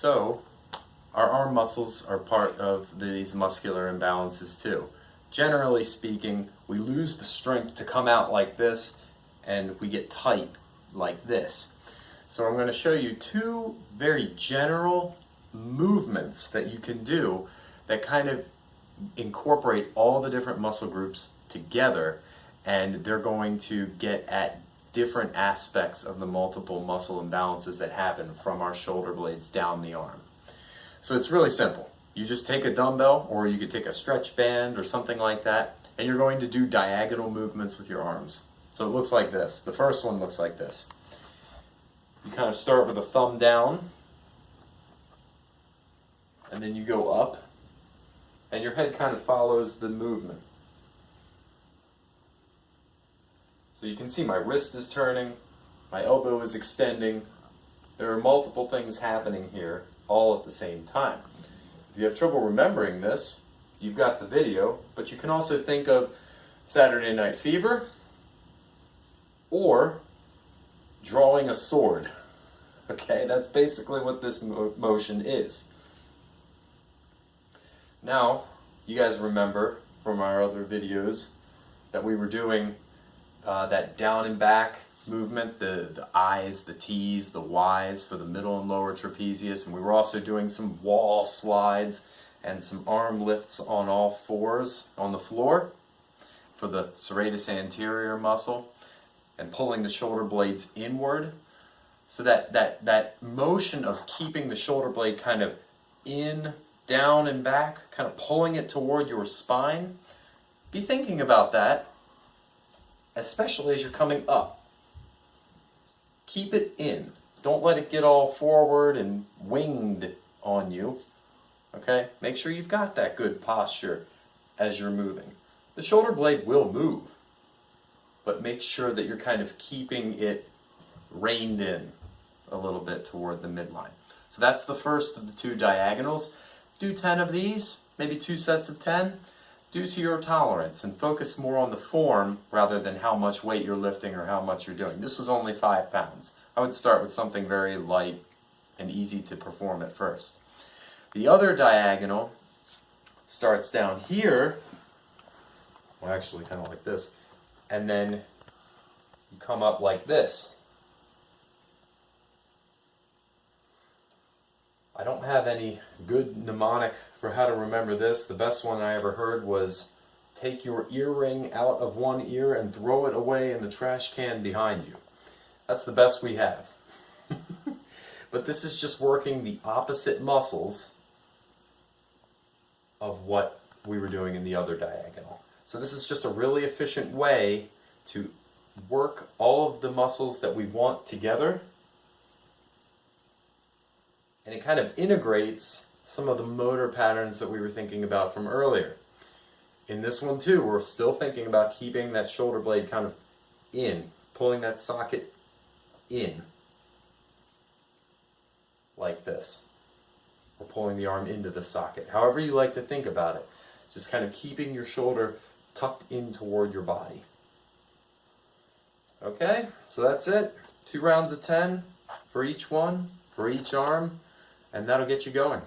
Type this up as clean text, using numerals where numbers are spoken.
So, our arm muscles are part of these muscular imbalances too. Generally speaking, we lose the strength to come out like this, and we get tight like this. So I'm going to show you two very general movements that you can do that kind of incorporate all the different muscle groups together, and they're going to get at different aspects of the multiple muscle imbalances that happen from our shoulder blades down the arm. So it's really simple. You just take a dumbbell, or you could take a stretch band or something like that, and you're going to do diagonal movements with your arms. So it looks like this. The first one looks like this. You kind of start with a thumb down, and then you go up, and your head kind of follows the movement. So you can see my wrist is turning, my elbow is extending. There are multiple things happening here all at the same time. If you have trouble remembering this, you've got the video, but you can also think of Saturday Night Fever or drawing a sword. Okay, that's basically what this motion is. Now, you guys remember from our other videos that we were doing that down and back movement, the I's, the T's, the Y's for the middle and lower trapezius, and we were also doing some wall slides and some arm lifts on all fours on the floor for the serratus anterior muscle and pulling the shoulder blades inward. So that motion of keeping the shoulder blade kind of in, down, and back, kind of pulling it toward your spine, be thinking about that, especially as you're coming up. Keep it in. Don't let it get all forward and winged on you. Okay? Make sure you've got that good posture as you're moving. The shoulder blade will move, but make sure that you're kind of keeping it reined in a little bit toward the midline. So that's the first of the two diagonals. Do 10 of these, maybe 2 sets of 10. Do to your tolerance and focus more on the form rather than how much weight you're lifting or how much you're doing. This was only 5 pounds. I would start with something very light and easy to perform at first. The other diagonal starts down here, well actually kind of like this, and then you come up like this. I don't have any good mnemonic for how to remember this. The best one I ever heard was, take your earring out of one ear and throw it away in the trash can behind you. That's the best we have. But this is just working the opposite muscles of what we were doing in the other diagonal. So this is just a really efficient way to work all of the muscles that we want together. And it kind of integrates some of the motor patterns that we were thinking about from earlier. In this one too, we're still thinking about keeping that shoulder blade kind of in, pulling that socket in, like this. Or pulling the arm into the socket. However you like to think about it. Just kind of keeping your shoulder tucked in toward your body. Okay, so that's it. 2 rounds of 10 for each one, for each arm. And that'll get you going.